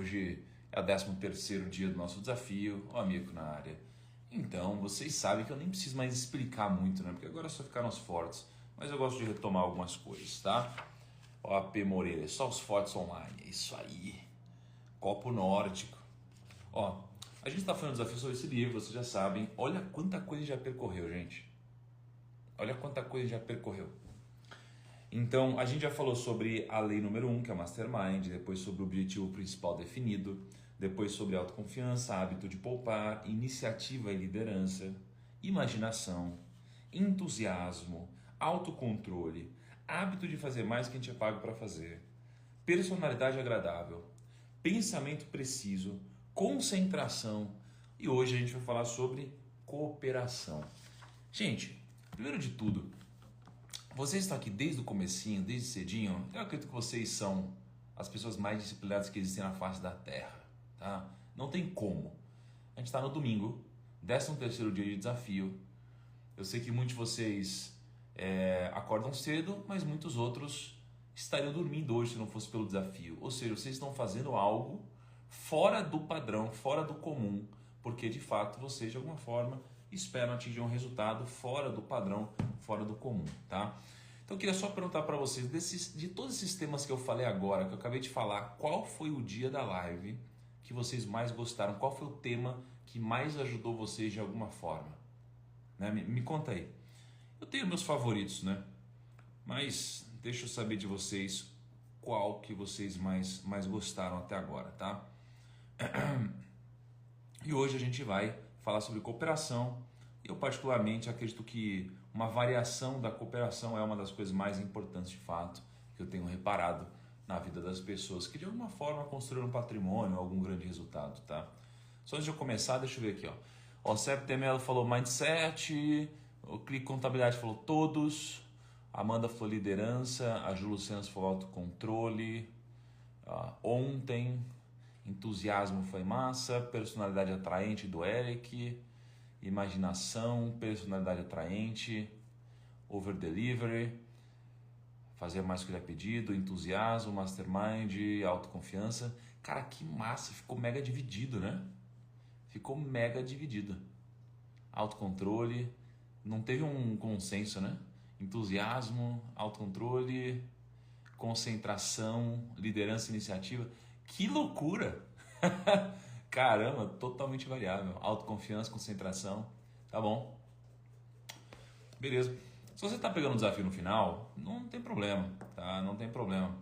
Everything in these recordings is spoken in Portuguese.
hoje é o 13º dia do nosso desafio, o Amigo na área. Então, vocês sabem que eu nem preciso mais explicar muito, né? Porque agora só ficaram os fortes. Mas eu gosto de retomar algumas coisas, tá? Ó, AP Moreira, só os fortes online. É isso aí. Copo nórdico. Ó, a gente está fazendo um desafio sobre esse livro, vocês já sabem. Olha quanta coisa já percorreu, gente. Olha quanta coisa já percorreu. Então, a gente já falou sobre a lei número 1, que é o Mastermind, depois sobre o objetivo principal definido, depois sobre autoconfiança, hábito de poupar, iniciativa e liderança, imaginação, entusiasmo, autocontrole, hábito de fazer mais do que a gente é pago para fazer, personalidade agradável, pensamento preciso, concentração e hoje a gente vai falar sobre cooperação. Gente, primeiro de tudo, vocês estão aqui desde o comecinho, desde cedinho, eu acredito que vocês são as pessoas mais disciplinadas que existem na face da Terra, tá? Não tem como. A gente está no domingo, 13º dia de desafio. Eu sei que muitos de vocês acordam cedo, mas muitos outros estariam dormindo hoje se não fosse pelo desafio. Ou seja, vocês estão fazendo algo fora do padrão, fora do comum, porque de fato vocês de alguma forma esperam atingir um resultado fora do padrão, fora do comum, tá? Então eu queria só perguntar para vocês, de todos esses temas que eu falei agora, que eu acabei de falar, qual foi o dia da live que vocês mais gostaram? Qual foi o tema que mais ajudou vocês de alguma forma? Né? Me conta aí. Eu tenho meus favoritos, né? Mas deixa eu saber de vocês qual que vocês mais gostaram até agora, tá? E hoje a gente vai falar sobre cooperação. Eu particularmente acredito que uma variação da cooperação é uma das coisas mais importantes de fato que eu tenho reparado na vida das pessoas que de alguma forma construíram um patrimônio, algum grande resultado, tá? Só antes de eu começar, deixa eu ver aqui, ó. O Sérgio Temelo falou mindset, o Clique Contabilidade falou todos, a Amanda falou liderança, a Ju Luciana falou autocontrole, ontem, entusiasmo foi massa, personalidade atraente do Eric, imaginação, personalidade atraente, over delivery, fazer mais do que ele é pedido, entusiasmo, mastermind, autoconfiança. Cara, que massa, ficou mega dividido, né? Ficou mega dividido. Autocontrole, não teve um consenso, né? Entusiasmo, autocontrole, concentração, liderança e iniciativa. Que loucura! Caramba, totalmente variável. Autoconfiança, concentração, tá bom. Beleza. Se você tá pegando um desafio no final, não tem problema, tá? Não tem problema.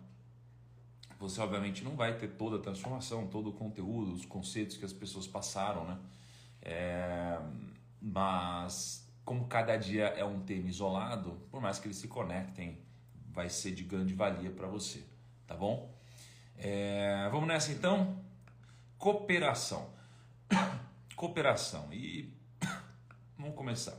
Você obviamente não vai ter toda a transformação, todo o conteúdo, os conceitos que as pessoas passaram, né? Mas como cada dia é um tema isolado, por mais que eles se conectem, vai ser de grande valia para você, tá bom? Vamos nessa então? Cooperação. Cooperação. E vamos começar.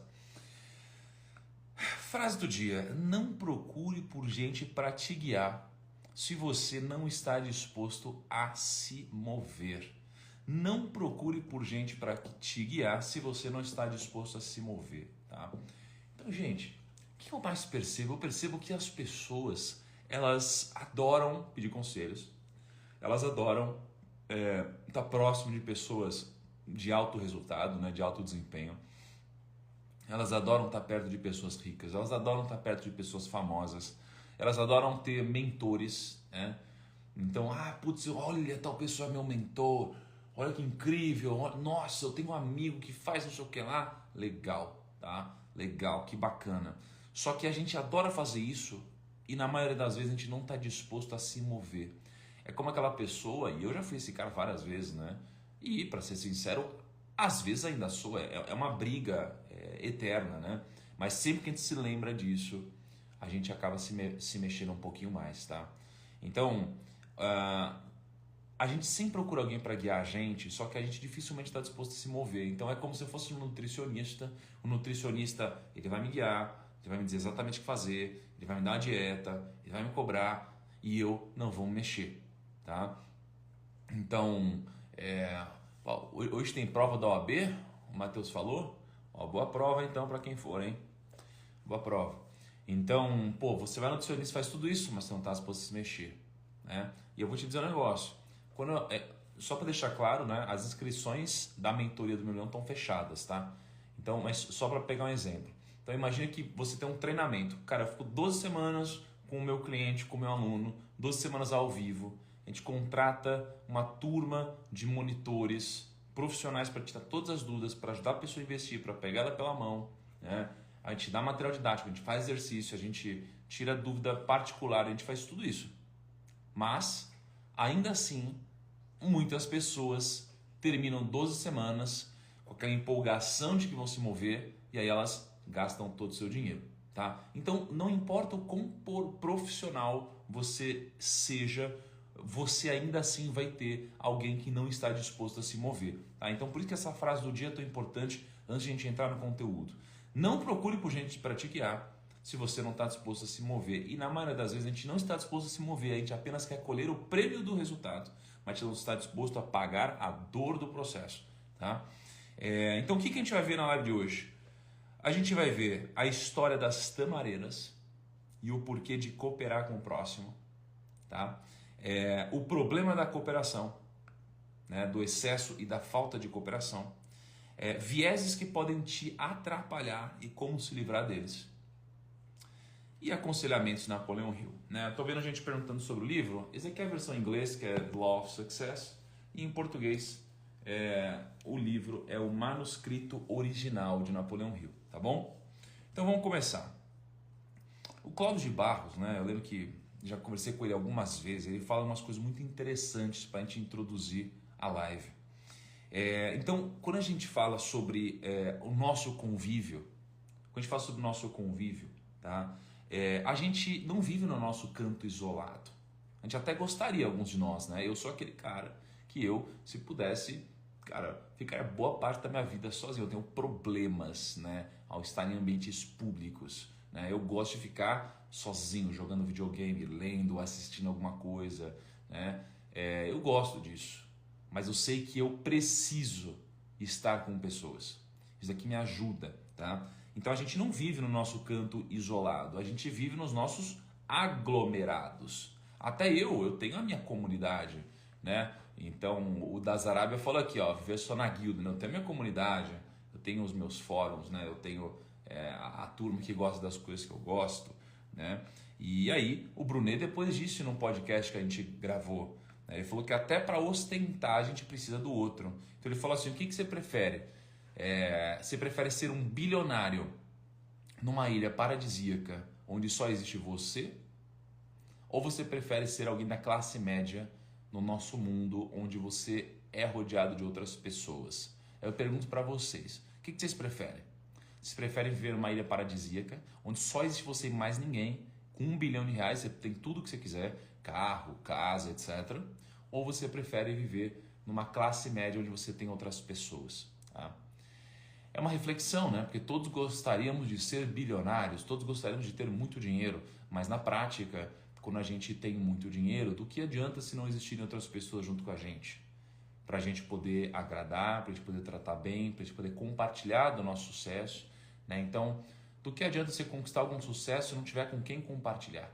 Frase do dia: não procure por gente para te guiar se você não está disposto a se mover. Não procure por gente para te guiar se você não está disposto a se mover, tá? Então, gente, o que eu mais percebo? Eu percebo que as pessoas, elas adoram pedir conselhos, elas adoram estar próximo de pessoas de alto resultado, né, de alto desempenho. Elas adoram estar perto de pessoas ricas, elas adoram estar perto de pessoas famosas, elas adoram ter mentores, né? Então, putz, olha, tal pessoa é meu mentor, olha que incrível, nossa, eu tenho um amigo que faz não sei o que lá. Legal, tá? Legal, que bacana. Só que a gente adora fazer isso e na maioria das vezes a gente não está disposto a se mover. É como aquela pessoa, e eu já fui esse cara várias vezes, né? E, para ser sincero, às vezes ainda sou, é uma briga eterna, né? Mas sempre que a gente se lembra disso, a gente acaba se mexendo um pouquinho mais, tá? Então, a gente sempre procura alguém para guiar a gente, só que a gente dificilmente está disposto a se mover. Então é como se eu fosse um nutricionista. O nutricionista, ele vai me guiar, ele vai me dizer exatamente o que fazer, ele vai me dar uma dieta, ele vai me cobrar e eu não vou mexer, tá? Então, hoje tem prova da OAB, o Matheus falou. Boa prova então para quem for, hein? Boa prova. Então, você vai no nutricionista, faz tudo isso, mas você não está disposto a se mexer, né? E eu vou te dizer um negócio. só para deixar claro, né, as inscrições da mentoria do 1 milhão estão fechadas, tá? Então, mas só para pegar um exemplo. Então, imagine que você tem um treinamento. Cara, eu fico 12 semanas com o meu cliente, com o meu aluno, 12 semanas ao vivo. A gente contrata uma turma de monitores profissionais para tirar todas as dúvidas, para ajudar a pessoa a investir, para pegar ela pela mão, né? A gente dá material didático, a gente faz exercício, a gente tira dúvida particular, a gente faz tudo isso. Mas, ainda assim, muitas pessoas terminam 12 semanas com aquela empolgação de que vão se mover e aí elas gastam todo o seu dinheiro, tá? Então, não importa o quão profissional você seja, você ainda assim vai ter alguém que não está disposto a se mover, tá? Então, por isso que essa frase do dia é tão importante antes de a gente entrar no conteúdo. Não procure por gente para te guiar se você não está disposto a se mover. E na maioria das vezes a gente não está disposto a se mover, a gente apenas quer colher o prêmio do resultado, mas não está disposto a pagar a dor do processo, tá? Então o que a gente vai ver na live de hoje? A gente vai ver a história das tamareiras e o porquê de cooperar com o próximo, tá? O problema da cooperação, né, do excesso e da falta de cooperação, vieses que podem te atrapalhar e como se livrar deles. E aconselhamentos de Napoleão Hill, né? Estou vendo a gente perguntando sobre o livro. Esse aqui é a versão em inglês, que é The Law of Success, e em português o livro é o manuscrito original de Napoleão Hill, tá bom? Então vamos começar. O Cláudio de Barros, né? Eu lembro que já conversei com ele algumas vezes. Ele fala umas coisas muito interessantes para a gente introduzir a live. Então, quando a gente fala sobre o nosso convívio, tá? A gente não vive no nosso canto isolado. A gente até gostaria, alguns de nós, né? Eu sou aquele cara que se pudesse, cara, ficar boa parte da minha vida sozinho. Eu tenho problemas, né, ao estar em ambientes públicos, né? Eu gosto de ficar sozinho, jogando videogame, lendo, assistindo alguma coisa, né? Eu gosto disso. Mas eu sei que eu preciso estar com pessoas. Isso aqui me ajuda, tá? Então a gente não vive no nosso canto isolado, a gente vive nos nossos aglomerados. Até eu tenho a minha comunidade, né? Então o das Arábia fala aqui, ó, viver só na guilda, né? Eu tenho a minha comunidade, eu tenho os meus fóruns, né? Eu tenho a turma que gosta das coisas que eu gosto, né? E aí o Brunet depois disse num podcast que a gente gravou, ele falou que até para ostentar a gente precisa do outro. Então ele falou assim, o que você prefere? Você prefere ser um bilionário numa ilha paradisíaca onde só existe você? Ou você prefere ser alguém da classe média no nosso mundo onde você é rodeado de outras pessoas? Eu pergunto para vocês, o que vocês preferem? Vocês preferem viver numa ilha paradisíaca onde só existe você e mais ninguém? Com R$1 bilhão, você tem tudo o que você quiser, carro, casa, etc. Ou você prefere viver numa classe média onde você tem outras pessoas? Tá? É uma reflexão, né? Porque todos gostaríamos de ser bilionários, todos gostaríamos de ter muito dinheiro, mas na prática, quando a gente tem muito dinheiro, do que adianta se não existirem outras pessoas junto com a gente? Para a gente poder agradar, para a gente poder tratar bem, para a gente poder compartilhar do nosso sucesso, né? Então, do que adianta você conquistar algum sucesso se não tiver com quem compartilhar?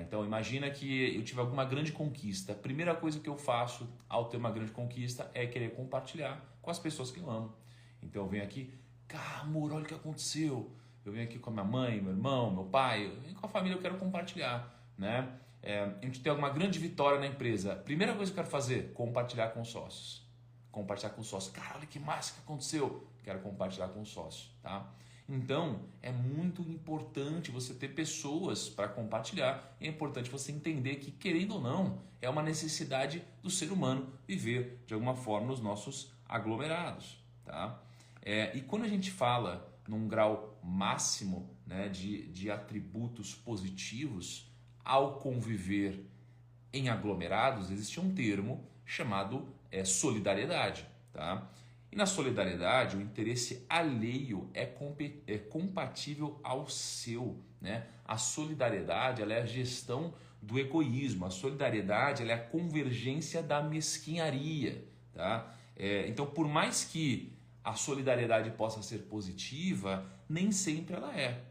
Então imagina que eu tive alguma grande conquista. A primeira coisa que eu faço ao ter uma grande conquista é querer compartilhar com as pessoas que eu amo. Então eu venho aqui, cara, amor, olha o que aconteceu. Eu venho aqui com a minha mãe, meu irmão, meu pai, com a família eu quero compartilhar, né? A gente tem alguma grande vitória na empresa. Primeira coisa que eu quero fazer, compartilhar com os sócios. Compartilhar com os sócios. Cara, olha que massa que aconteceu. Quero compartilhar com os sócios, tá? Então, é muito importante você ter pessoas para compartilhar. É importante você entender que, querendo ou não, é uma necessidade do ser humano viver, de alguma forma, nos nossos aglomerados. Tá? E quando a gente fala num grau máximo, né, de atributos positivos ao conviver em aglomerados, existe um termo chamado solidariedade. Tá? E na solidariedade, o interesse alheio é compatível ao seu, né? A solidariedade, ela é a gestão do egoísmo. A solidariedade, ela é a convergência da mesquinharia, tá? Então, por mais que a solidariedade possa ser positiva, nem sempre ela é.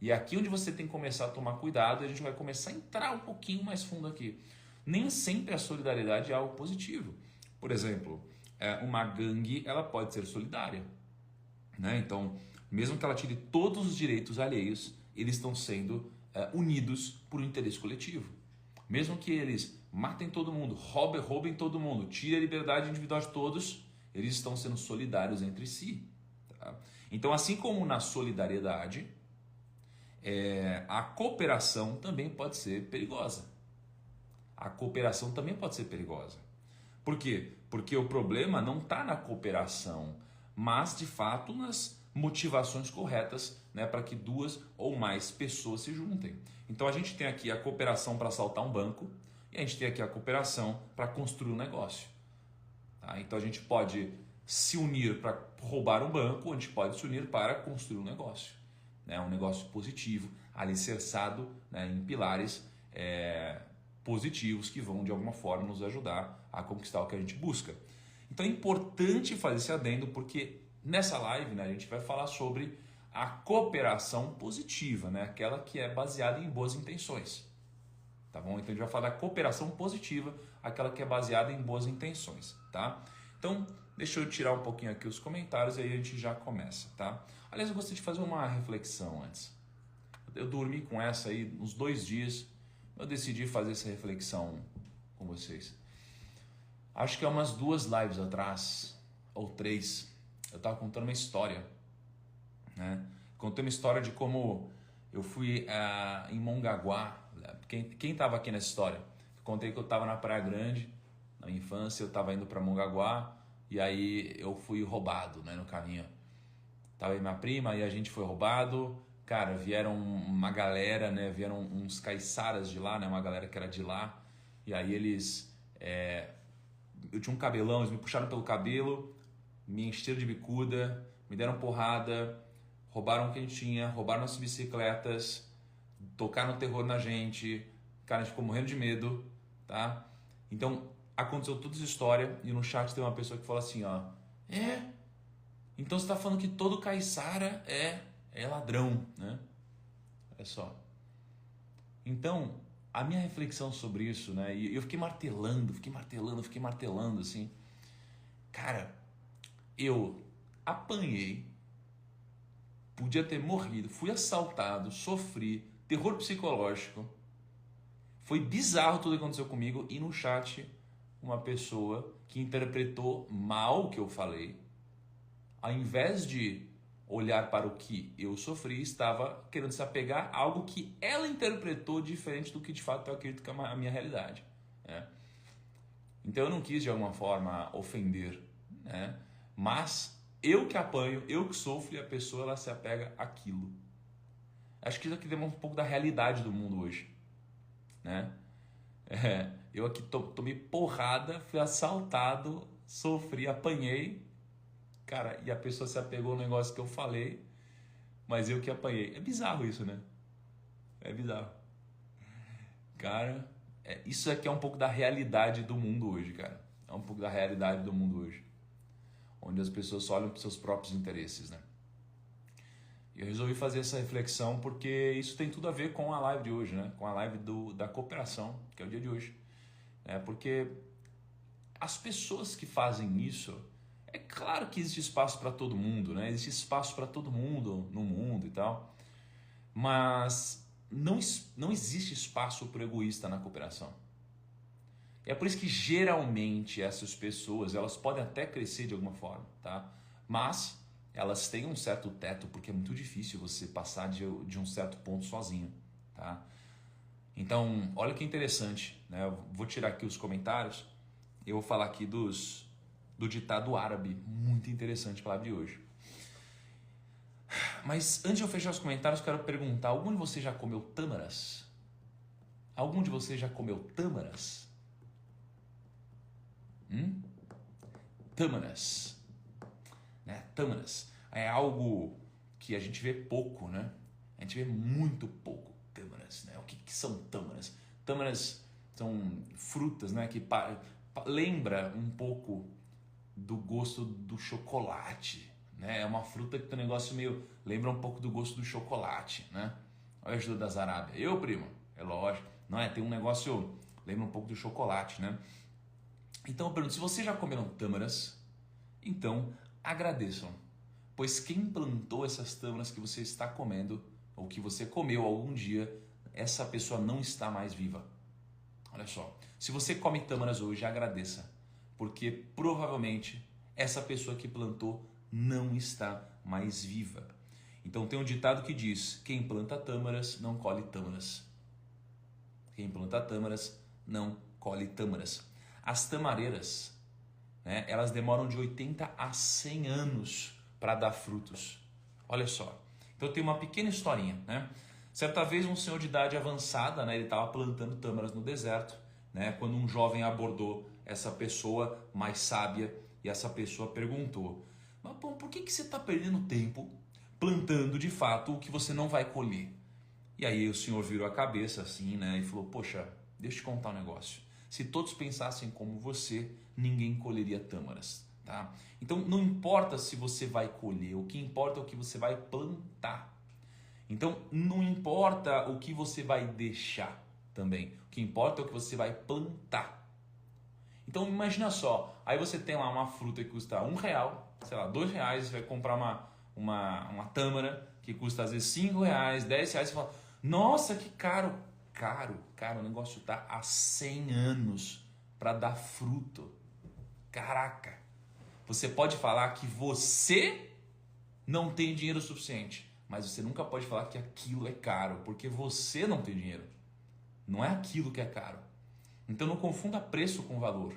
E é aqui onde você tem que começar a tomar cuidado, e a gente vai começar a entrar um pouquinho mais fundo aqui. Nem sempre a solidariedade é algo positivo. Por exemplo, uma gangue ela pode ser solidária, né? Então, mesmo que ela tire todos os direitos alheios, eles estão sendo unidos por um interesse coletivo. Mesmo que eles matem todo mundo, roubem todo mundo, tirem a liberdade individual de todos, eles estão sendo solidários entre si. Tá? Então, assim como na solidariedade, a cooperação também pode ser perigosa. A cooperação também pode ser perigosa. Por quê? Porque o problema não está na cooperação, mas de fato nas motivações corretas, né, para que duas ou mais pessoas se juntem. Então a gente tem aqui a cooperação para assaltar um banco e a gente tem aqui a cooperação para construir um negócio. Tá? Então a gente pode se unir para roubar um banco, ou a gente pode se unir para construir um negócio. Né? Um negócio positivo, alicerçado, né, em pilares positivos que vão de alguma forma nos ajudar a conquistar o que a gente busca. Então é importante fazer esse adendo porque nessa live, né, a gente vai falar sobre a cooperação positiva, né, aquela que é baseada em boas intenções. Tá bom? Então a gente vai falar da cooperação positiva, aquela que é baseada em boas intenções, tá? Então, deixa eu tirar um pouquinho aqui os comentários e aí a gente já começa, tá? Aliás, eu gostaria de fazer uma reflexão antes. Eu dormi com essa aí uns 2 dias, eu decidi fazer essa reflexão com vocês. Acho que há umas 2 lives atrás, ou 3, eu estava contando uma história, né? Contei uma história de como eu fui em Mongaguá. Quem estava aqui nessa história? Contei que eu estava na Praia Grande, na minha infância, eu estava indo para Mongaguá e aí eu fui roubado, né, no caminho. Tava aí minha prima e a gente foi roubado. Cara, vieram uma galera, né, vieram uns caiçaras de lá, né, uma galera que era de lá. E aí eles... eu tinha um cabelão, eles me puxaram pelo cabelo, me encheram de bicuda, me deram porrada, roubaram o que a gente tinha, roubaram nossas bicicletas, tocaram terror na gente, cara, a gente ficou morrendo de medo, tá? Então, aconteceu toda essa história e no chat tem uma pessoa que fala assim, ó, então você tá falando que todo caiçara é ladrão, né? Olha só. Então, a minha reflexão sobre isso, né, e eu fiquei martelando, assim, cara, eu apanhei, podia ter morrido, fui assaltado, sofri, terror psicológico, foi bizarro tudo que aconteceu comigo e no chat uma pessoa que interpretou mal o que eu falei, ao invés de olhar para o que eu sofri, estava querendo se apegar a algo que ela interpretou diferente do que de fato eu acredito que é a minha realidade, né? Então eu não quis de alguma forma ofender, né? Mas eu que apanho, eu que sofro e a pessoa ela se apega àquilo. Acho que isso aqui demonstra um pouco da realidade do mundo hoje, né? Eu aqui tomei porrada, fui assaltado, sofri, apanhei, cara, e a pessoa se apegou ao negócio que eu falei, mas eu que apanhei. É bizarro isso, né? É bizarro. Cara, isso aqui é um pouco da realidade do mundo hoje, cara. É um pouco da realidade do mundo hoje. Onde as pessoas só olham para os seus próprios interesses, né? E eu resolvi fazer essa reflexão porque isso tem tudo a ver com a live de hoje, né? Com a live da cooperação, que é o dia de hoje. Porque as pessoas que fazem isso, é claro que existe espaço para todo mundo, né? Existe espaço para todo mundo no mundo e tal, mas não existe espaço para o egoísta na cooperação. É por isso que geralmente essas pessoas, elas podem até crescer de alguma forma, tá? Mas elas têm um certo teto, porque é muito difícil você passar de um certo ponto sozinho, tá? Então, olha que interessante, né? Eu vou tirar aqui os comentários, eu vou falar aqui do ditado árabe, muito interessante a palavra de hoje. Mas antes de eu fechar os comentários, quero perguntar, algum de vocês já comeu tâmaras? Algum de vocês já comeu tâmaras? Tâmaras, né? Tâmaras é algo que a gente vê pouco, né? A gente vê muito pouco tâmaras, né? O que são tâmaras? Tâmaras são frutas, né? Que lembra um pouco do gosto do chocolate, né? É uma fruta que tem um negócio meio... lembra um pouco do gosto do chocolate, né? Olha a ajuda das Arábias. Eu, primo, é lógico, não é? Tem um negócio Lembra um pouco do chocolate, né? Então eu pergunto, se vocês já comeram tâmaras, então agradeçam, pois quem plantou essas tâmaras que você está comendo, ou que você comeu algum dia, essa pessoa não está mais viva. Olha só, se você come tâmaras hoje, agradeça, porque provavelmente essa pessoa que plantou não está mais viva. Então tem um ditado que diz, quem planta tâmaras não colhe tâmaras. Quem planta tâmaras não colhe tâmaras. As tamareiras, né, elas demoram de 80 a 100 anos para dar frutos. Olha só. Então tem uma pequena historinha, né? Certa vez um senhor de idade avançada, né, ele estava plantando tâmaras no deserto, né, quando um jovem abordou essa pessoa mais sábia e essa pessoa perguntou, mas bom, por que você está perdendo tempo plantando de fato o que você não vai colher? E aí o senhor virou a cabeça assim, né, e falou, poxa, deixa eu te contar um negócio. Se todos pensassem como você, ninguém colheria tâmaras, tá? Então não importa se você vai colher, o que importa é o que você vai plantar. Então não importa o que você vai deixar também, o que importa é o que você vai plantar. Então imagina só, aí você tem lá uma fruta que custa R$1, sei lá, R$2, você vai comprar uma tâmara que custa às vezes R$5, R$10, você fala, nossa, que caro. Cara, o negócio tá há 100 anos para dar fruto. Caraca, você pode falar que você não tem dinheiro suficiente, mas você nunca pode falar que aquilo é caro, porque você não tem dinheiro. Não é aquilo que é caro. Então não confunda preço com valor.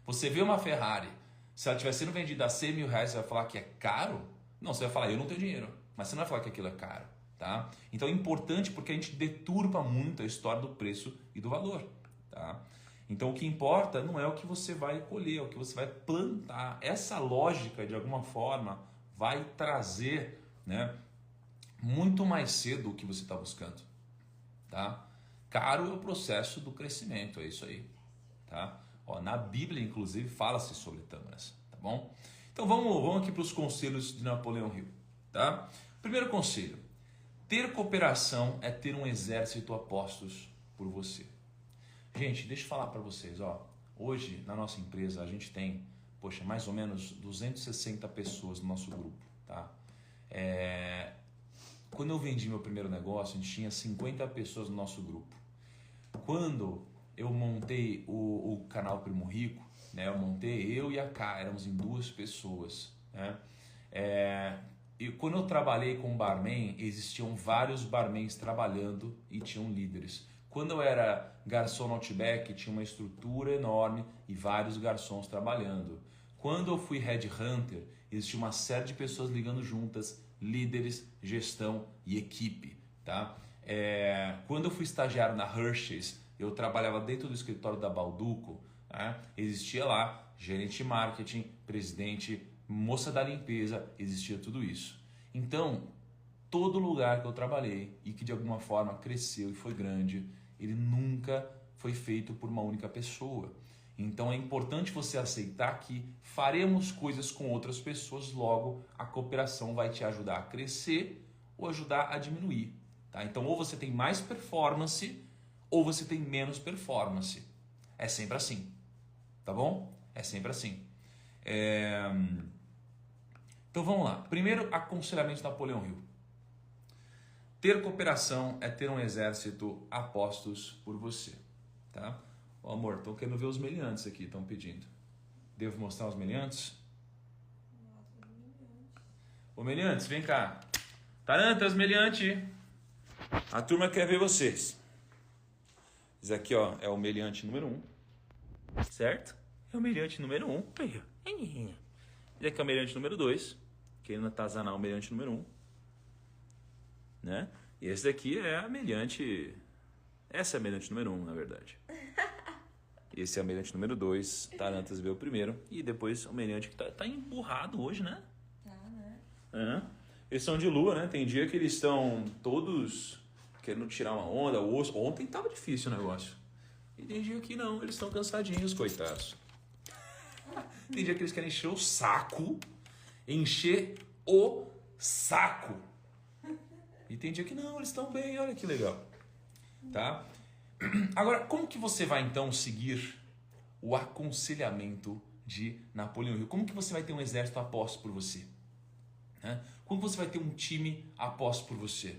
Você vê uma Ferrari, se ela estiver sendo vendida a R$100 mil, você vai falar que é caro? Não, você vai falar, eu não tenho dinheiro. Mas você não vai falar que aquilo é caro. Tá? Então é importante porque a gente deturpa muito a história do preço e do valor. Tá? Então o que importa não é o que você vai colher, é o que você vai plantar. Essa lógica, de alguma forma, vai trazer, né, muito mais cedo o que você está buscando. Tá? Caro é o processo do crescimento, é isso aí. Tá? Ó, na Bíblia, inclusive, fala-se sobre tâmaras. Tá bom? Então vamos aqui para os conselhos de Napoleão Hill. Tá? Primeiro conselho. Ter cooperação é ter um exército a postos por você. Gente, deixa eu falar para vocês, ó. Hoje na nossa empresa a gente tem, poxa, mais ou menos 260 pessoas no nosso grupo, tá? Quando eu vendi meu primeiro negócio, a gente tinha 50 pessoas no nosso grupo. Quando eu montei o canal Primo Rico, né? Eu montei eu e a Ká, éramos em 2 pessoas, né? E quando eu trabalhei com barman, existiam vários barmans trabalhando e tinham líderes. Quando eu era garçom no Outback, tinha uma estrutura enorme e vários garçons trabalhando. Quando eu fui headhunter, existia uma série de pessoas ligando juntas, líderes, gestão e equipe. Tá? Quando eu fui estagiário na Hershey's, eu trabalhava dentro do escritório da Balduco, né? Existia lá gerente de marketing, presidente, moça da limpeza, existia tudo isso. Então, todo lugar que eu trabalhei e que de alguma forma cresceu e foi grande, ele nunca foi feito por uma única pessoa. Então é importante você aceitar que faremos coisas com outras pessoas, logo a cooperação vai te ajudar a crescer ou ajudar a diminuir. Tá? Então ou você tem mais performance ou você tem menos performance. É sempre assim, tá bom? É sempre assim. Então vamos lá. Primeiro, aconselhamento de Napoleão Hill. Ter cooperação é ter um exército a postos por você. Tá? Ô, amor, estão querendo ver os meliantes aqui, estão pedindo. Devo mostrar os meliantes? Ô, meliantes, vem cá. Tarantas, meliante. A turma quer ver vocês. Esse aqui, ó, é o meliante número 1. Certo? É o meliante número 1. Esse aqui é o meliante número 2. Querendo atazanar o meliante número 1. Né? E esse daqui é a meliante... Essa é a meliante número 1, na verdade. Esse é a meliante número 2. Tarantas veio o primeiro. E depois o meliante que tá emburrado hoje, né? Tá, né? Eles são de lua, né? Tem dia que eles estão todos querendo tirar uma onda, o osso. Ontem tava difícil o negócio. E tem dia que não, eles estão cansadinhos, coitados. Tem dia que eles querem encher o saco. Encher o saco. E tem dia que não, eles estão bem, olha que legal. Tá? Agora, como que você vai então seguir o aconselhamento de Napoleão Hill? Como que você vai ter um exército aposto por você? Como você vai ter um time aposto por você?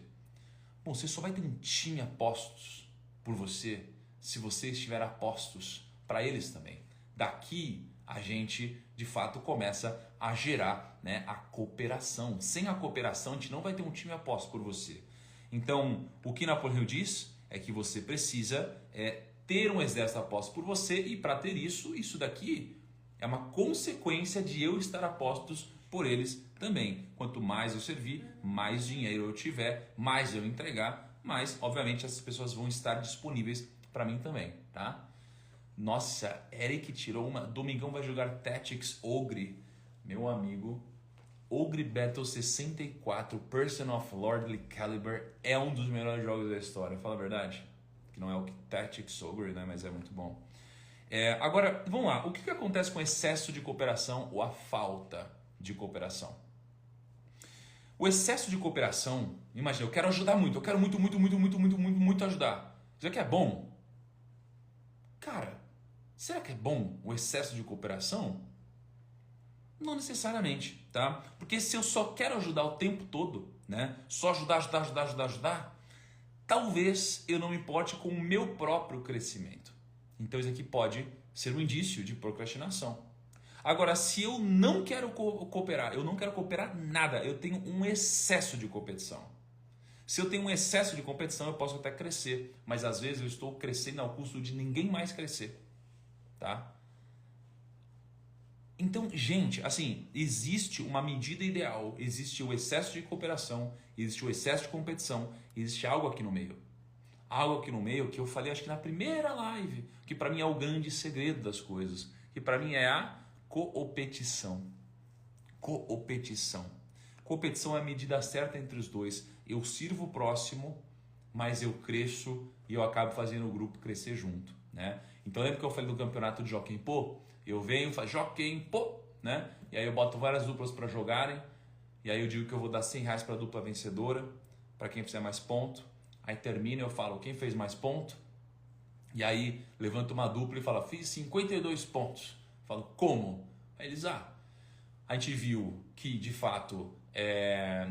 Bom, você só vai ter um time apostos por você se você estiver apostos para eles também. Daqui a gente de fato começa a gerar, né, a cooperação. Sem a cooperação a gente não vai ter um time aposto por você. Então o que Napoleão Hill diz é que você precisa ter um exército aposto por você, e para ter isso daqui é uma consequência de eu estar apostos por eles também. Quanto mais eu servir, mais dinheiro eu tiver, mais eu entregar, mais obviamente essas pessoas vão estar disponíveis para mim também, tá? Nossa, Eric tirou uma. Domingão vai jogar Tactics Ogre, meu amigo. Ogre Battle 64 Person of Lordly Caliber é um dos melhores jogos da história, fala a verdade. Que não é o Tactics Ogre, né? Mas é muito bom. Agora, vamos lá. O que acontece com o excesso de cooperação ou a falta de cooperação? O excesso de cooperação, imagina, eu quero ajudar muito, eu quero muito ajudar. Será que é bom? Cara, será que é bom o excesso de cooperação? Não necessariamente, tá? Porque se eu só quero ajudar o tempo todo, né? Só ajudar, talvez eu não me importe com o meu próprio crescimento. Então isso aqui pode ser um indício de procrastinação. Agora, se eu não quero cooperar, eu não quero cooperar nada, eu tenho um excesso de competição. Se eu tenho um excesso de competição, eu posso até crescer, mas às vezes eu estou crescendo ao custo de ninguém mais crescer, tá? Então, gente, assim, existe uma medida ideal, existe o excesso de cooperação, existe o excesso de competição, existe algo aqui no meio. Algo aqui no meio que eu falei, acho que na primeira live, que para mim é o grande segredo das coisas, que para mim é a coopetição. Competição é a medida certa entre os dois. Eu sirvo o próximo, mas eu cresço e eu acabo fazendo o grupo crescer junto, né? Então lembra que eu falei do campeonato de Jockey Pô? Eu venho, faço Jockey Pô, né? E aí eu boto várias duplas para jogarem, e aí eu digo que eu vou dar R$100 para a dupla vencedora, para quem fizer mais ponto. Aí termina, eu falo quem fez mais ponto, e aí levanto uma dupla e falo, fiz 52 pontos. Falo, como? Aí eles, a gente viu que de fato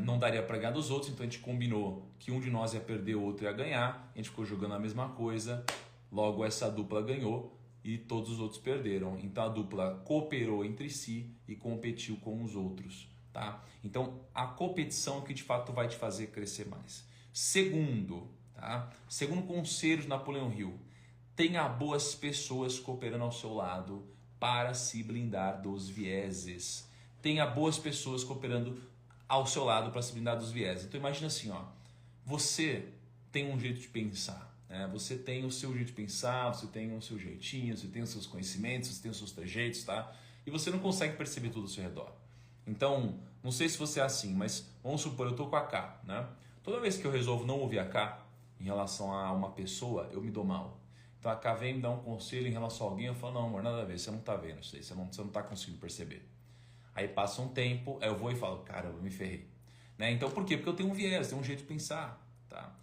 não daria para ganhar dos outros, então a gente combinou que um de nós ia perder, o outro ia ganhar, a gente ficou jogando a mesma coisa, logo essa dupla ganhou e todos os outros perderam. Então a dupla cooperou entre si e competiu com os outros, tá? Então a competição é que de fato vai te fazer crescer mais. Segundo conselho de Napoleão Hill, tenha boas pessoas cooperando ao seu lado para se blindar dos vieses. Tenha boas pessoas cooperando ao seu lado para se blindar dos vieses. Então imagina assim, você tem um jeito de pensar, né? Você tem o seu jeito de pensar, você tem o seu jeitinho, você tem os seus conhecimentos, você tem os seus trejeitos, tá? E você não consegue perceber tudo ao seu redor. Então, não sei se você é assim, mas vamos supor, eu tô com a K, né? Toda vez que eu resolvo não ouvir a K em relação a uma pessoa, eu me dou mal. Então a K vem me dar um conselho em relação a alguém, eu falo, não amor, nada a ver, você não tá vendo isso aí, você não tá conseguindo perceber. Aí passa um tempo, aí eu vou e falo, cara, eu me ferrei. Né? Então por quê? Porque eu tenho um viés, tenho um jeito de pensar. Tá?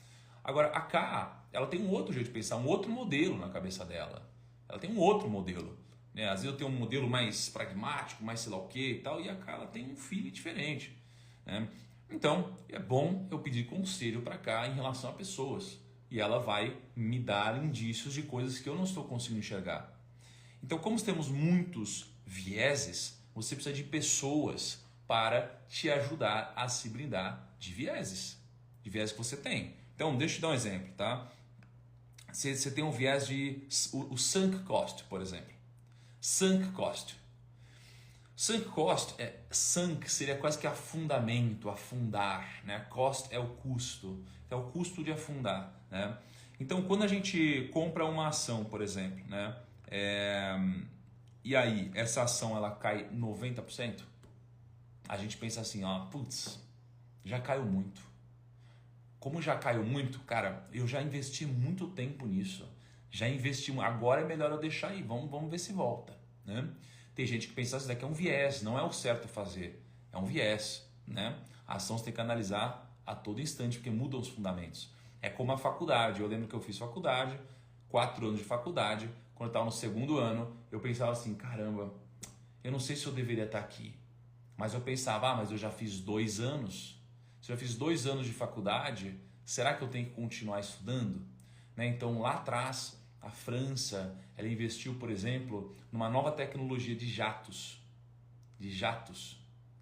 Agora a K, ela tem um outro jeito de pensar, um outro modelo na cabeça dela. Ela tem um outro modelo. Né? Às vezes eu tenho um modelo mais pragmático, mais sei lá o que e tal, e a K ela tem um feeling diferente. Né? Então é bom eu pedir conselho para K em relação a pessoas. E ela vai me dar indícios de coisas que eu não estou conseguindo enxergar. Então, como temos muitos vieses, você precisa de pessoas para te ajudar a se blindar de vieses que você tem. Então, deixa eu te dar um exemplo, tá? Você tem um viés de o sunk cost, por exemplo. Sunk cost. Sunk cost sunk seria quase que afundamento, afundar, né? Cost é o custo, é o custo de afundar, né? Então, quando a gente compra uma ação, por exemplo, né? E aí essa ação ela cai 90%, a gente pensa assim, putz, já caiu muito. Como já caiu muito, cara, eu já investi muito tempo nisso, já investi, agora é melhor eu deixar aí, vamos ver se volta, né? Tem gente que pensa assim, isso daqui é um viés, não é o certo a fazer, é um viés, né? A ação você tem que analisar a todo instante, porque mudam os fundamentos. É como a faculdade, eu lembro que eu fiz faculdade, 4 anos de faculdade. Quando eu estava no segundo ano, eu pensava assim, caramba, eu não sei se eu deveria estar aqui. Mas eu pensava, mas eu já fiz 2 anos. Se eu já fiz 2 anos de faculdade, será que eu tenho que continuar estudando? Né? Então, lá atrás, a França, ela investiu, por exemplo, numa nova tecnologia de jatos.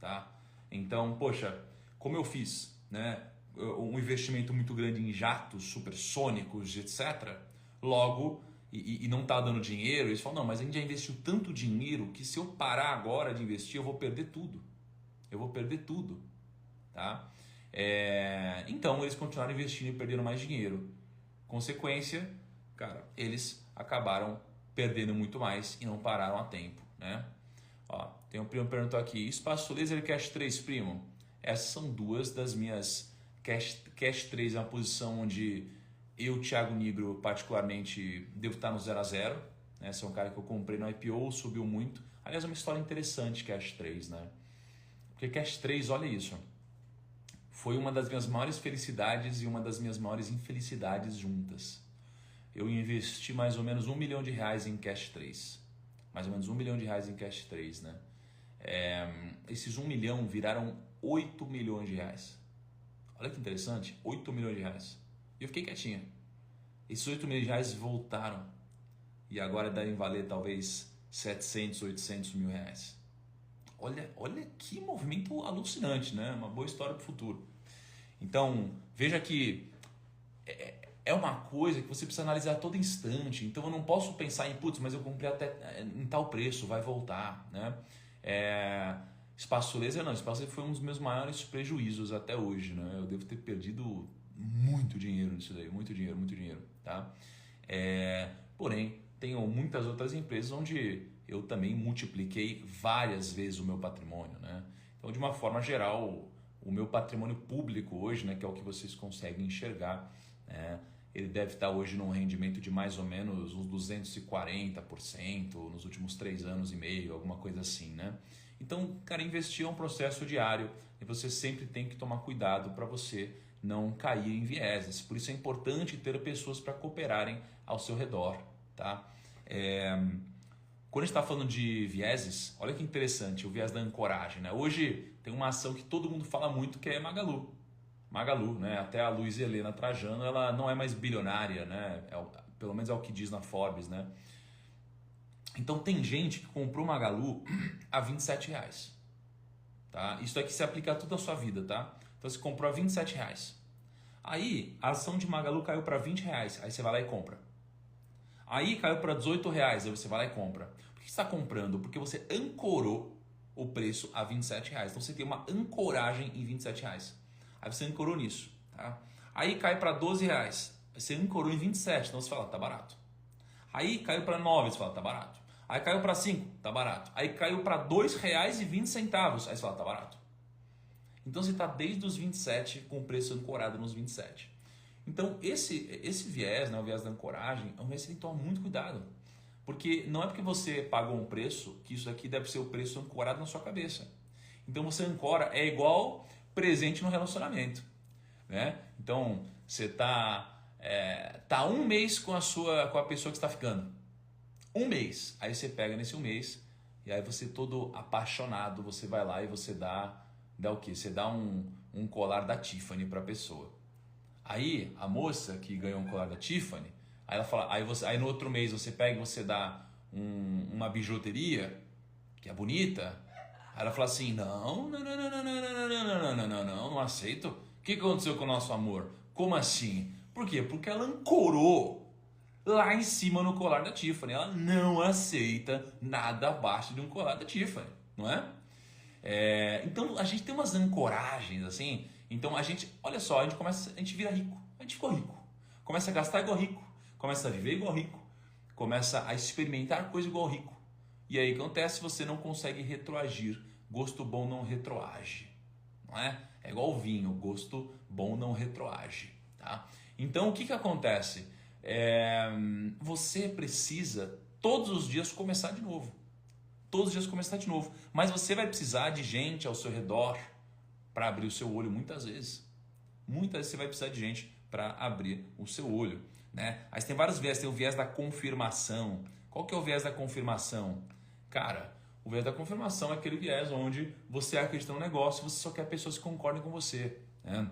Tá? Então, poxa, como eu fiz, né, um investimento muito grande em jatos supersônicos, etc., logo, e não está dando dinheiro, eles falam, não, mas a gente já investiu tanto dinheiro que se eu parar agora de investir, eu vou perder tudo. Tá? Então, eles continuaram investindo e perdendo mais dinheiro. Consequência, cara, eles acabaram perdendo muito mais e não pararam a tempo, né? Ó, tem um primo que perguntou aqui, Espaço Laser Cash 3, primo? Essas são 2 das minhas Cash 3, é uma posição onde eu, Thiago Nigro, particularmente, devo estar no 0 a 0, né? Esse é um cara que eu comprei no IPO, subiu muito. Aliás, é uma história interessante, Cash 3, né? Porque Cash 3, olha isso, foi uma das minhas maiores felicidades e uma das minhas maiores infelicidades juntas. Eu investi mais ou menos R$1 milhão em Cash 3. Mais ou menos R$1 milhão em Cash 3, né? Esses 1 milhão viraram 8 milhões de reais. Olha que interessante, 8 milhões de reais. E eu fiquei quietinho. Esses 8 milhões de reais voltaram. E agora devem valer talvez 700, 800 mil reais. Olha que movimento alucinante, né? Uma boa história para o futuro. Então, veja que é uma coisa que você precisa analisar a todo instante. Então, eu não posso pensar em, putz, mas eu comprei até em tal preço, vai voltar, né? Espaço Laser não, Espaço Laser foi um dos meus maiores prejuízos até hoje, né? Eu devo ter perdido muito dinheiro nisso daí, muito dinheiro, tá? Porém, tenho muitas outras empresas onde eu também multipliquei várias vezes o meu patrimônio, né? Então, de uma forma geral, o meu patrimônio público hoje, né, que é o que vocês conseguem enxergar, né, ele deve estar hoje num rendimento de mais ou menos uns 240% nos últimos 3 anos e meio, alguma coisa assim, né? Então, cara, investir é um processo diário e você sempre tem que tomar cuidado para você não cair em vieses. Por isso é importante ter pessoas para cooperarem ao seu redor, tá? Quando a gente está falando de vieses, olha que interessante, o viés da ancoragem, né? Hoje tem uma ação que todo mundo fala muito, que é Magalu. Magalu, né? Até a Luiza Helena Trajano, ela não é mais bilionária, né? Pelo menos é o que diz na Forbes, né? Então tem gente que comprou Magalu a R$27. Tá? Isso aqui se aplica a toda a sua vida, tá? Então você comprou a R$27. Aí a ação de Magalu caiu para R$20, aí você vai lá e compra. Aí caiu para R$18, aí você vai lá e compra. Por que você está comprando? Porque você ancorou o preço a R$27. Então você tem uma ancoragem em R$27. Aí você ancorou nisso. Tá? Aí cai para R$12. Você ancorou em 27, então você fala, tá barato. Aí caiu para 9, você fala, tá barato. Aí caiu para 5, tá barato. Aí caiu para R$2,20, aí você fala, tá barato. Então você está desde os 27 com o preço ancorado nos 27. Então esse viés, né, o viés da ancoragem, é um viés que você tem que tomar muito cuidado. Porque não é porque você pagou um preço que isso aqui deve ser o preço ancorado na sua cabeça. Então você ancora, é igual presente no relacionamento, né? Então você tá 1 mês com a pessoa que está ficando. 1 mês. Aí você pega nesse 1 mês e aí você todo apaixonado, você vai lá e você dá o quê? Você dá um colar da Tiffany para a pessoa. Aí a moça que ganhou um colar da Tiffany, aí ela fala, aí no outro mês você pega e você dá uma bijuteria que é bonita. Aí ela fala assim, não aceito. O que aconteceu com o nosso amor? Como assim? Por quê? Porque ela ancorou lá em cima no colar da Tiffany. Ela não aceita nada abaixo de um colar da Tiffany, não é? Então a gente tem umas ancoragens assim. Então a gente, olha só, a gente vira rico. A gente ficou rico. Começa a gastar igual rico. Começa a viver igual rico. Começa a experimentar coisa igual rico. E aí o que acontece? Você não consegue retroagir. Gosto bom não retroage. Não é? É igual o vinho. Gosto bom não retroage. Tá? Então o que acontece? Você precisa todos os dias começar de novo. Todos os dias começar de novo. Mas você vai precisar de gente ao seu redor para abrir o seu olho muitas vezes. Muitas vezes você vai precisar de gente para abrir o seu olho. né? Aí tem vários viés, tem o viés da confirmação. Qual que é o viés da confirmação? Cara, o viés da confirmação é aquele viés onde você acredita no negócio, você só quer pessoas que concordem com você, né?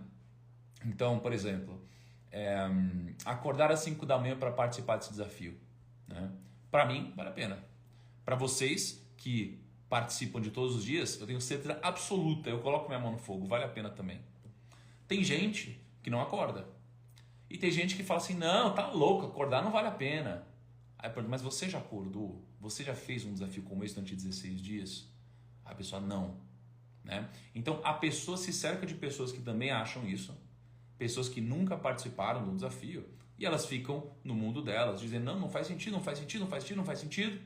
Então, por exemplo, acordar às 5 da manhã para participar desse desafio, né? Para mim, vale a pena. Para vocês que participam de todos os dias, eu tenho certeza absoluta, eu coloco minha mão no fogo, vale a pena também. Tem gente que não acorda. E tem gente que fala assim, não, tá louco, acordar não vale a pena. Aí eu pergunto, mas você já acordou? Você já fez um desafio como esse durante 16 dias? A pessoa não, né? Então a pessoa se cerca de pessoas que também acham isso, pessoas que nunca participaram do desafio, e elas ficam no mundo delas, dizendo, não faz sentido, não faz sentido, não faz sentido, não faz sentido.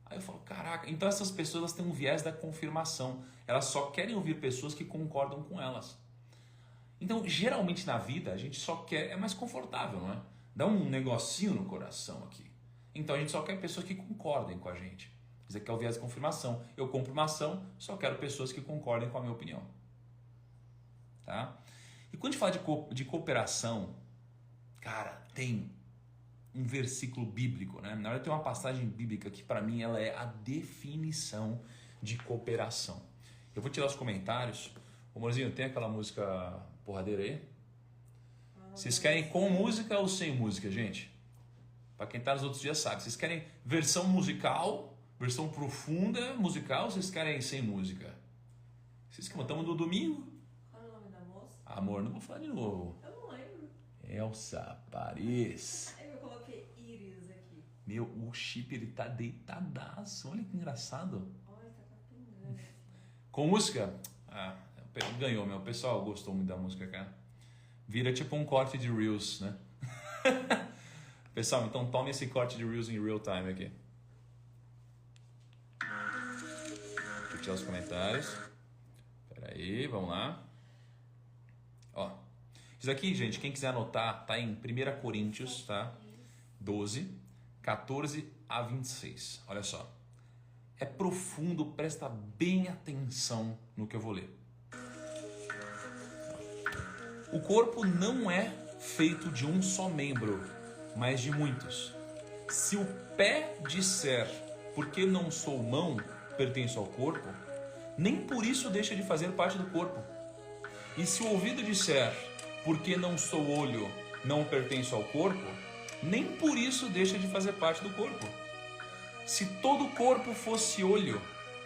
Aí eu falo, caraca, então essas pessoas elas têm um viés da confirmação, elas só querem ouvir pessoas que concordam com elas. Então, geralmente na vida, a gente só quer, é mais confortável, não é? Dá um negocinho no coração aqui. Então a gente só quer pessoas que concordem com a gente. Isso aqui é o viés de confirmação. Eu compro uma ação, só quero pessoas que concordem com a minha opinião. Tá? E quando a gente fala de cooperação, cara, tem um versículo bíblico, né? Na verdade tem uma passagem bíblica que para mim ela é a definição de cooperação. Eu vou tirar os comentários. Ô, Morzinho, tem aquela música porradeira aí? Vocês querem com música ou sem música, gente? Para quem tá nos outros dias sabe. Vocês querem versão musical, versão profunda musical, ou vocês querem sem música? Vocês que estamos no domingo? Qual é o nome da moça? Amor, não vou falar de novo. Eu não lembro. Elsa Paris. Eu coloquei Iris aqui. Meu, o chip ele tá deitadaço. Olha que engraçado. Olha, tá pingando. Com música? Ah, ganhou, meu. O pessoal gostou muito da música, cara. Vira tipo um corte de Reels, né? Pessoal, então tome esse corte de Reels em real time aqui. Vou tirar os comentários. Pera aí, vamos lá. Ó, isso aqui, gente, quem quiser anotar, tá em 1 Coríntios, tá? 12, 14 a 26. Olha só. É profundo, presta bem atenção no que eu vou ler. O corpo não é feito de um só membro, mas de muitos. Se o pé disser, porque não sou mão, pertenço ao corpo, nem por isso deixa de fazer parte do corpo. E se o ouvido disser, porque não sou olho, não pertenço ao corpo, nem por isso deixa de fazer parte do corpo. Se todo o corpo fosse olho,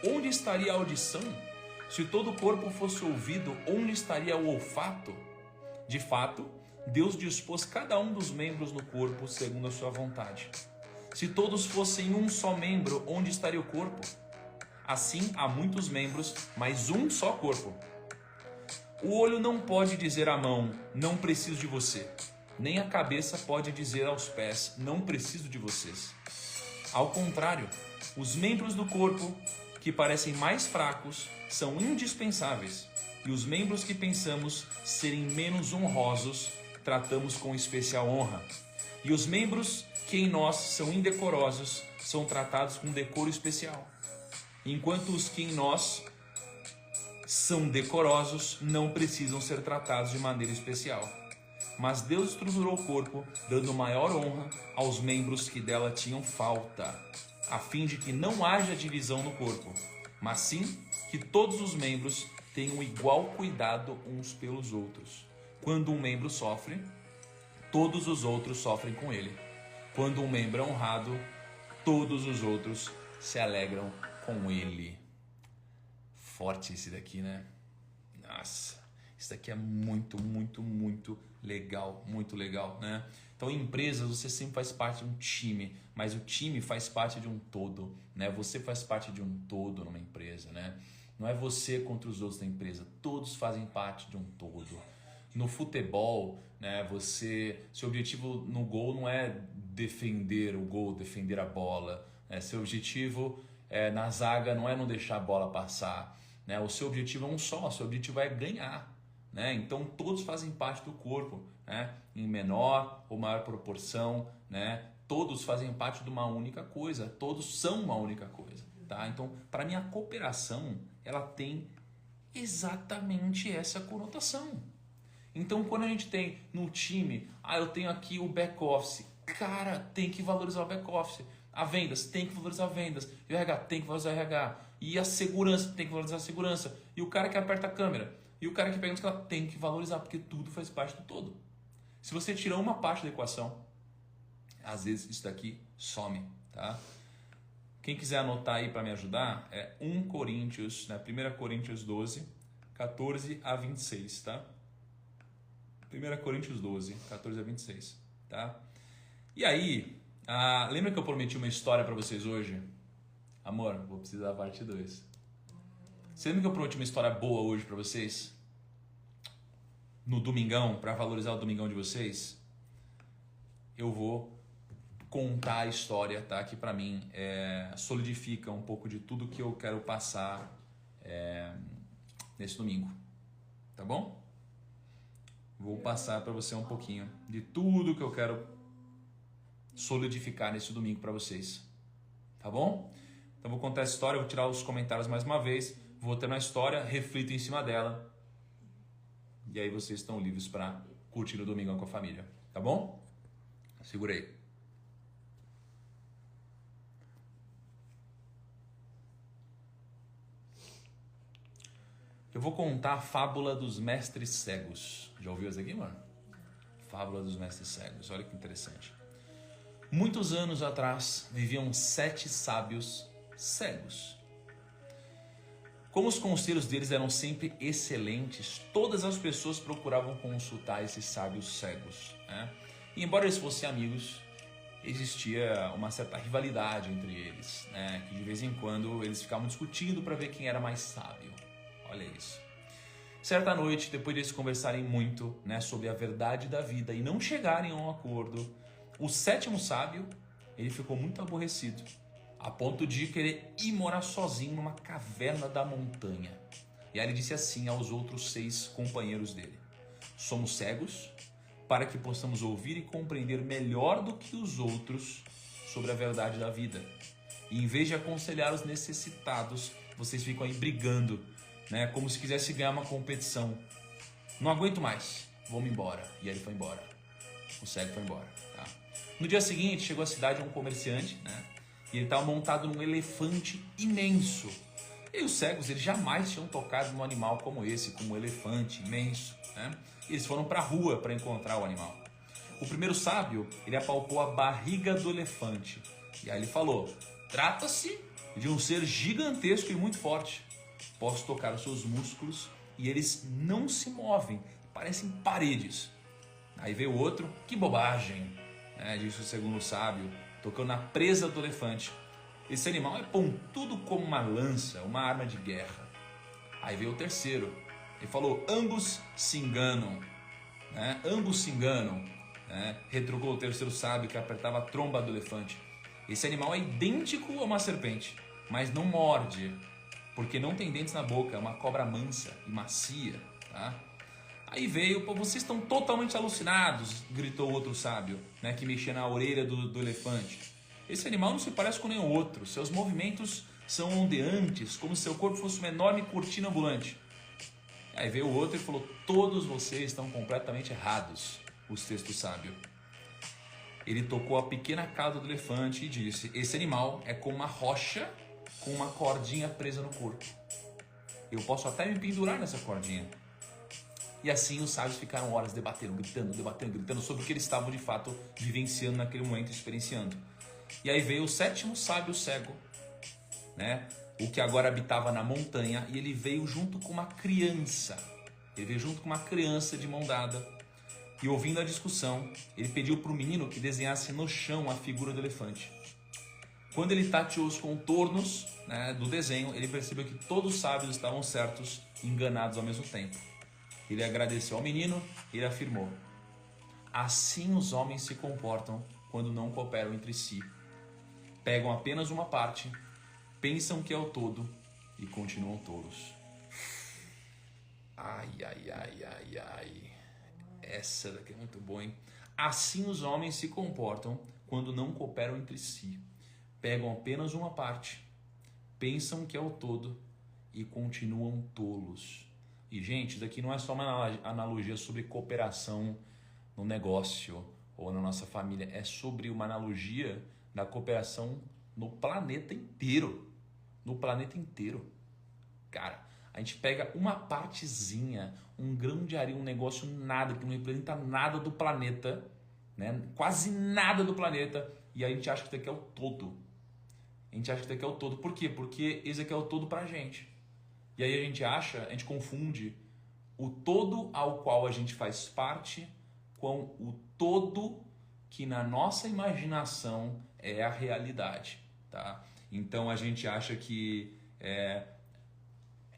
onde estaria a audição? Se todo o corpo fosse ouvido, onde estaria o olfato? De fato, Deus dispôs cada um dos membros no corpo segundo a sua vontade. Se todos fossem um só membro, onde estaria o corpo? Assim, há muitos membros, mas um só corpo. O olho não pode dizer à mão, não preciso de você. Nem a cabeça pode dizer aos pés, não preciso de vocês. Ao contrário, os membros do corpo, que parecem mais fracos, são indispensáveis. E os membros que pensamos serem menos honrosos, tratamos com especial honra. E os membros que em nós são indecorosos, são tratados com decoro especial. Enquanto os que em nós são decorosos, não precisam ser tratados de maneira especial. Mas Deus estruturou o corpo, dando maior honra aos membros que dela tinham falta, a fim de que não haja divisão no corpo, mas sim que todos os membros tenham igual cuidado uns pelos outros. Quando um membro sofre, todos os outros sofrem com ele. Quando um membro é honrado, todos os outros se alegram com ele. Forte esse daqui, né? Nossa, isso daqui é muito, muito, muito legal, né? Então, em empresas, você sempre faz parte de um time, mas o time faz parte de um todo, né? Você faz parte de um todo numa empresa, né? Não é você contra os outros da empresa, todos fazem parte de um todo. No futebol, né, seu objetivo no gol não é defender o gol, defender a bola, né? Seu objetivo na zaga não é não deixar a bola passar, né? O seu objetivo é um só, o seu objetivo é ganhar, né? Então todos fazem parte do corpo, né? Em menor ou maior proporção, né? Todos fazem parte de uma única coisa, todos são uma única coisa, tá? Então, para mim, a cooperação ela tem exatamente essa conotação. Então, quando a gente tem no time, eu tenho aqui o back-office. Cara, tem que valorizar o back-office. A vendas, tem que valorizar vendas. E o RH, tem que valorizar o RH. E a segurança, tem que valorizar a segurança. E o cara que aperta a câmera. E o cara que pega no escala, tem que valorizar, porque tudo faz parte do todo. Se você tirar uma parte da equação, às vezes isso daqui some, tá? Quem quiser anotar aí para me ajudar, é 1 Coríntios, né? 1 Coríntios 12, 14 a 26, tá? 1 Coríntios 12, 14 a 26, tá? E aí, lembra que eu prometi uma história para vocês hoje? Amor, vou precisar da parte 2. Você lembra que eu prometi uma história boa hoje para vocês? No domingão, para valorizar o domingão de vocês? Eu vou contar a história, tá? Que para mim solidifica um pouco de tudo que eu quero passar nesse domingo, tá bom? Vou passar para você um pouquinho de tudo que eu quero solidificar nesse domingo para vocês, tá bom? Então vou contar a história, vou tirar os comentários mais uma vez, vou ter uma história, reflito em cima dela e aí vocês estão livres para curtir o domingão com a família, tá bom? Segurei. Eu vou contar a fábula dos mestres cegos. Já ouviu essa aqui, mano? Fábula dos mestres cegos. Olha que interessante. Muitos anos atrás, viviam 7 sábios cegos. Como os conselhos deles eram sempre excelentes, todas as pessoas procuravam consultar esses sábios cegos, né? E embora eles fossem amigos, existia uma certa rivalidade entre eles, né? Que de vez em quando eles ficavam discutindo para ver quem era mais sábio. Olha isso. Certa noite, depois de eles conversarem muito, né, sobre a verdade da vida e não chegarem a um acordo, o 7º sábio, ele ficou muito aborrecido, a ponto de querer ir morar sozinho numa caverna da montanha. E aí ele disse assim aos outros 6 companheiros dele: somos cegos para que possamos ouvir e compreender melhor do que os outros sobre a verdade da vida. E em vez de aconselhar os necessitados, vocês ficam aí brigando, né, como se quisesse ganhar uma competição. Não aguento mais, vou-me embora. E aí ele foi embora. O cego foi embora, tá? No dia seguinte, chegou à cidade um comerciante, né? E ele estava montado num elefante imenso. E os cegos, eles jamais tinham tocado num animal como esse, como um elefante imenso, né? E eles foram para a rua para encontrar o animal. O primeiro sábio, ele apalpou a barriga do elefante. E aí ele falou: trata-se de um ser gigantesco e muito forte. Posso tocar os seus músculos e eles não se movem, parecem paredes. Aí veio o outro: que bobagem, né? Disse o segundo sábio, tocando na presa do elefante. Esse animal é pontudo como uma lança, uma arma de guerra. Aí veio o terceiro, ele falou: ambos se enganam, né? Ambos se enganam, né? Retrucou o terceiro sábio, que apertava a tromba do elefante. Esse animal é idêntico a uma serpente, mas não morde, porque não tem dentes na boca, é uma cobra mansa e macia, tá? Aí veio: pô, vocês estão totalmente alucinados, gritou o outro sábio, né, que mexia na orelha do elefante. Esse animal não se parece com nenhum outro, seus movimentos são ondeantes, como se seu corpo fosse uma enorme cortina ambulante. Aí veio o outro e falou: todos vocês estão completamente errados, o sexto sábio. Ele tocou a pequena cauda do elefante e disse: esse animal é como uma rocha com uma cordinha presa no corpo. Eu posso até me pendurar nessa cordinha. E assim os sábios ficaram horas debatendo, gritando sobre o que eles estavam de fato vivenciando naquele momento, experienciando. E aí veio o 7º sábio cego, né? O que agora habitava na montanha, e ele veio junto com uma criança. Ele veio junto com uma criança de mão dada. E ouvindo a discussão, ele pediu para o menino que desenhasse no chão a figura do elefante. Quando ele tateou os contornos, né, do desenho, ele percebeu que todos os sábios estavam certos e enganados ao mesmo tempo. Ele agradeceu ao menino e ele afirmou: assim os homens se comportam quando não cooperam entre si. Pegam apenas uma parte, pensam que é o todo e continuam tolos. Ai, ai, ai, ai, ai. Essa daqui é muito boa, hein? Assim os homens se comportam quando não cooperam entre si. Pegam apenas uma parte, pensam que é o todo e continuam tolos. E, gente, isso aqui não é só uma analogia sobre cooperação no negócio ou na nossa família. É sobre uma analogia da cooperação no planeta inteiro. No planeta inteiro. Cara, a gente pega uma partezinha, um grão de areia, um negócio nada, que não representa nada do planeta, né? Quase nada do planeta, e aí a gente acha que isso aqui é o todo. A gente acha que isso aqui é o todo. Por quê? Porque esse aqui é o todo pra gente. E aí a gente confunde o todo ao qual a gente faz parte com o todo que na nossa imaginação é a realidade, tá? Então a gente acha que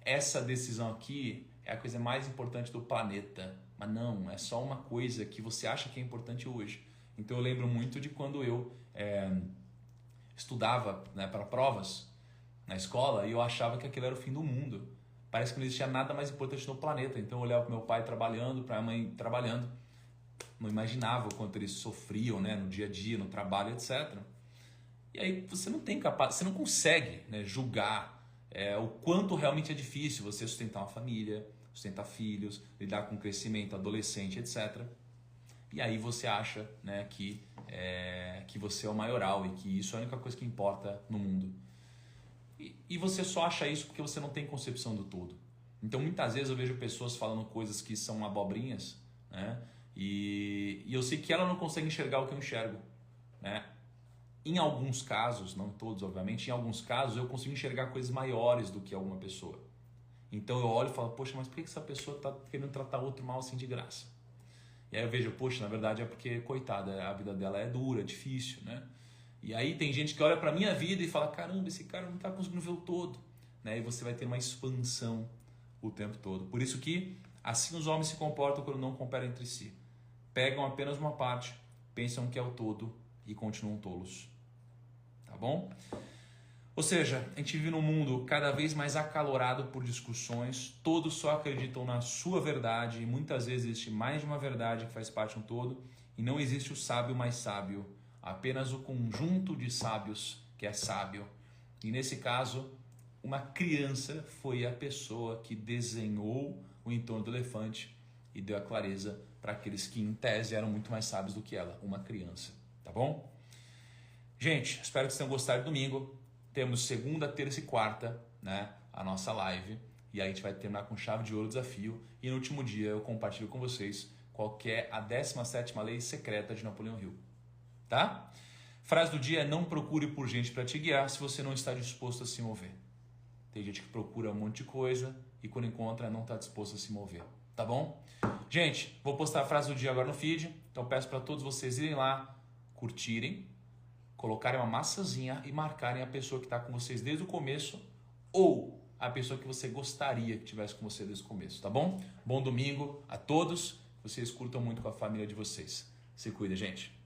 essa decisão aqui é a coisa mais importante do planeta, mas não, é só uma coisa que você acha que é importante hoje. Então eu lembro muito de quando eu estudava, né, para provas na escola e eu achava que aquilo era o fim do mundo. Parece que não existia nada mais importante no planeta. Então eu olhava para meu pai trabalhando, para a mãe trabalhando, não imaginava o quanto eles sofriam, né, no dia a dia, no trabalho, etc. E aí você não tem você não consegue, né, julgar o quanto realmente é difícil você sustentar uma família, sustentar filhos, lidar com crescimento, adolescente, etc. E aí você acha, né, que você é o maioral e que isso é a única coisa que importa no mundo. E você só acha isso porque você não tem concepção do todo. Então muitas vezes eu vejo pessoas falando coisas que são abobrinhas, né, e eu sei que ela não consegue enxergar o que eu enxergo, né? Em alguns casos, não todos obviamente, em alguns casos eu consigo enxergar coisas maiores do que alguma pessoa. Então eu olho e falo, poxa, mas por que essa pessoa está querendo tratar outro mal assim de graça? E aí eu vejo, poxa, na verdade é porque, coitada, a vida dela é dura, é difícil, né? E aí tem gente que olha pra minha vida e fala, caramba, esse cara não está conseguindo ver o todo, né? E você vai ter uma expansão o tempo todo. Por isso que assim os homens se comportam quando não cooperam entre si. Pegam apenas uma parte, pensam que é o todo e continuam tolos. Tá bom? Ou seja, a gente vive num mundo cada vez mais acalorado por discussões, todos só acreditam na sua verdade e muitas vezes existe mais de uma verdade que faz parte de um todo e não existe o sábio mais sábio, apenas o conjunto de sábios que é sábio. E nesse caso, uma criança foi a pessoa que desenhou o entorno do elefante e deu a clareza para aqueles que em tese eram muito mais sábios do que ela, uma criança, tá bom? Gente, espero que vocês tenham gostado do domingo. Temos segunda, terça e quarta, né, a nossa live. E aí a gente vai terminar com chave de ouro o desafio. E no último dia eu compartilho com vocês qual que é a 17ª lei secreta de Napoleão Hill. Tá? Frase do dia é: não procure por gente para te guiar se você não está disposto a se mover. Tem gente que procura um monte de coisa e quando encontra não está disposto a se mover. Tá bom? Gente, vou postar a frase do dia agora no feed. Então peço para todos vocês irem lá, curtirem, colocarem uma maçãzinha e marcarem a pessoa que está com vocês desde o começo ou a pessoa que você gostaria que estivesse com você desde o começo, tá bom? Bom domingo a todos, vocês curtam muito com a família de vocês. Se cuida, gente.